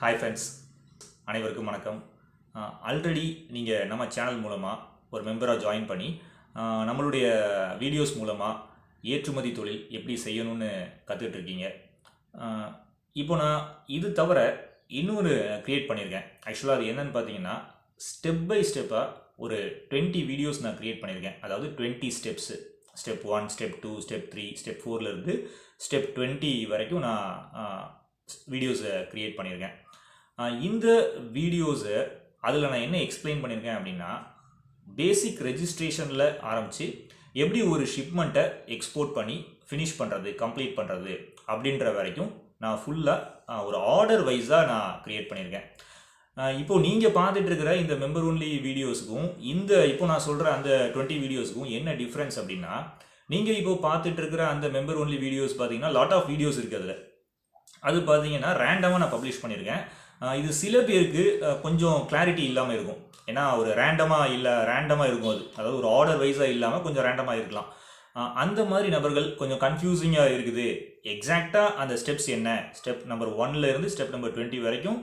Hi friends, அனைவருக்கும் வணக்கம். Already நீங்கள் நம்ம சேனல் மூலமாக ஒரு மெம்பராக ஜாயின் பண்ணி நம்மளுடைய வீடியோஸ் மூலமாக ஏற்றுமதி தொழில் எப்படி செய்யணும்னு கற்றுட்ருக்கீங்க. இப்போ நான் இது தவிர இன்னொரு க்ரியேட் பண்ணியிருக்கேன். ஆக்சுவலாக அது என்னென்னு பார்த்தீங்கன்னா, ஸ்டெப் பை ஸ்டெப்பாக ஒரு 20 வீடியோஸ் நான் க்ரியேட் பண்ணியிருக்கேன். அதாவது 20 steps, step 1, step 2, step 3, step 4லேருந்து ஸ்டெப் 20 வரைக்கும் நான் வீடியோஸை க்ரியேட் பண்ணியிருக்கேன். இந்த வீடியோஸை அதில் நான் என்ன எக்ஸ்பிளைன் பண்ணியிருக்கேன் அப்படின்னா, பேசிக் ரெஜிஸ்ட்ரேஷனில் ஆரம்பித்து எப்படி ஒரு ஷிப்மெண்ட்டை எக்ஸ்போர்ட் பண்ணி ஃபினிஷ் பண்ணுறது, கம்ப்ளீட் பண்ணுறது அப்படின்ற வரைக்கும் நான் ஃபுல்லாக ஒரு ஆர்டர் வைஸாக நான் க்ரியேட் பண்ணியிருக்கேன். இப்போது நீங்கள் பார்த்துட்டு இருக்கிற இந்த மெம்பர் ஒன்லி வீடியோஸுக்கும் இப்போ நான் சொல்கிற அந்த 20 வீடியோஸுக்கும் என்ன டிஃப்ரென்ஸ் அப்படின்னா, நீங்கள் இப்போ பார்த்துட்டு இருக்கிற அந்த மெம்பர் ஒன்லி வீடியோஸ் பார்த்தீங்கன்னா லாட் ஆஃப் வீடியோஸ் இருக்குது. அதில் அது பார்த்தீங்கன்னா ரேண்டமாக நான் பப்ளிஷ் பண்ணியிருக்கேன். இது சில பேருக்கு கொஞ்சம் கிளாரிட்டி இல்லாமல் இருக்கும். ஏன்னா ஒரு ரேண்டமாக இருக்கும். அதாவது ஒரு ஆர்டர் வைஸாக இல்லாமல் கொஞ்சம் ரேண்டமாக இருக்கலாம். அந்த மாதிரி நபர்கள் கொஞ்சம் கன்ஃபியூசிங்காக இருக்குது. எக்ஸாக்டாக அந்த ஸ்டெப்ஸ் என்ன, ஸ்டெப் நம்பர் 1லேருந்து ஸ்டெப் நம்பர் 20 வரைக்கும்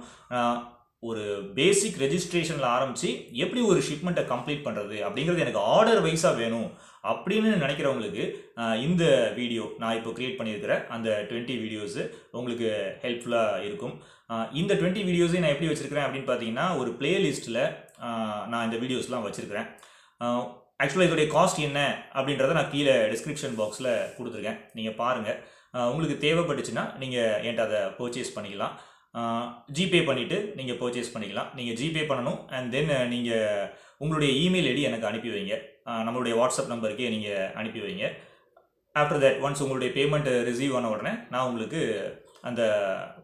ஒரு பேசிக் ரெஜிஸ்ட்ரேஷனில் ஆரம்பித்து எப்படி ஒரு ஷிப்மெண்ட்டை கம்ப்ளீட் பண்ணுறது அப்படிங்கிறது எனக்கு ஆர்டர் வைஸாக வேணும் அப்படின்னு நினைக்கிறவங்களுக்கு இந்த வீடியோ நான் இப்போ க்ரியேட் பண்ணியிருக்கிற அந்த 20 வீடியோஸு உங்களுக்கு ஹெல்ப்ஃபுல்லாக இருக்கும். இந்த 20 வீடியோஸையும் நான் எப்படி வச்சுருக்கிறேன் அப்படின்னு பார்த்தீங்கன்னா, ஒரு பிளேலிஸ்ட்டில் நான் இந்த வீடியோஸ்லாம் வச்சுருக்கிறேன். ஆக்சுவலாக இதோடைய காஸ்ட் என்ன அப்படின்றத நான் கீழே டிஸ்கிரிப்ஷன் பாக்ஸில் கொடுத்துருக்கேன். நீங்கள் பாருங்கள். உங்களுக்கு தேவைப்பட்டுச்சுன்னா நீங்கள் என்கிட்ட அதை பர்ச்சேஸ் பண்ணிக்கலாம். ஜிபே பண்ணிவிட்டு நீங்கள் பர்ச்சேஸ் பண்ணிக்கலாம். நீங்கள் ஜிபே பண்ணணும். அண்ட் தென் நீங்கள் உங்களுடைய இமெயில் ஐடி எனக்கு அனுப்பி வைங்க. நம்மளுடைய வாட்ஸ்அப் நம்பருக்கே நீங்கள் அனுப்பி வைங்க. ஆஃப்டர் தட் ஒன்ஸ் உங்களுடைய பேமெண்ட் ரிசீவ் ஆன உடனே நான் உங்களுக்கு அந்த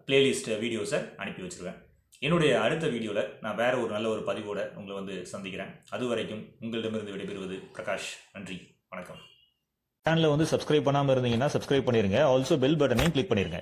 பிளேலிஸ்ட் வீடியோஸை அனுப்பி வச்சுருவேன். என்னுடைய அடுத்த வீடியோவில் நான் வேறு ஒரு நல்ல ஒரு பதிவோடு உங்களை சந்திக்கிறேன். அது வரைக்கும் உங்களிடமிருந்து விடைபெறுவது பிரகாஷ். நன்றி, வணக்கம். சேனலை சப்ஸ்கிரைப் பண்ணாமல் இருந்தீங்கன்னா சப்ஸ்கிரைப் பண்ணிடுங்க. ஆல்சோ பெல் பட்டனையும் கிளிக் பண்ணிடுங்க.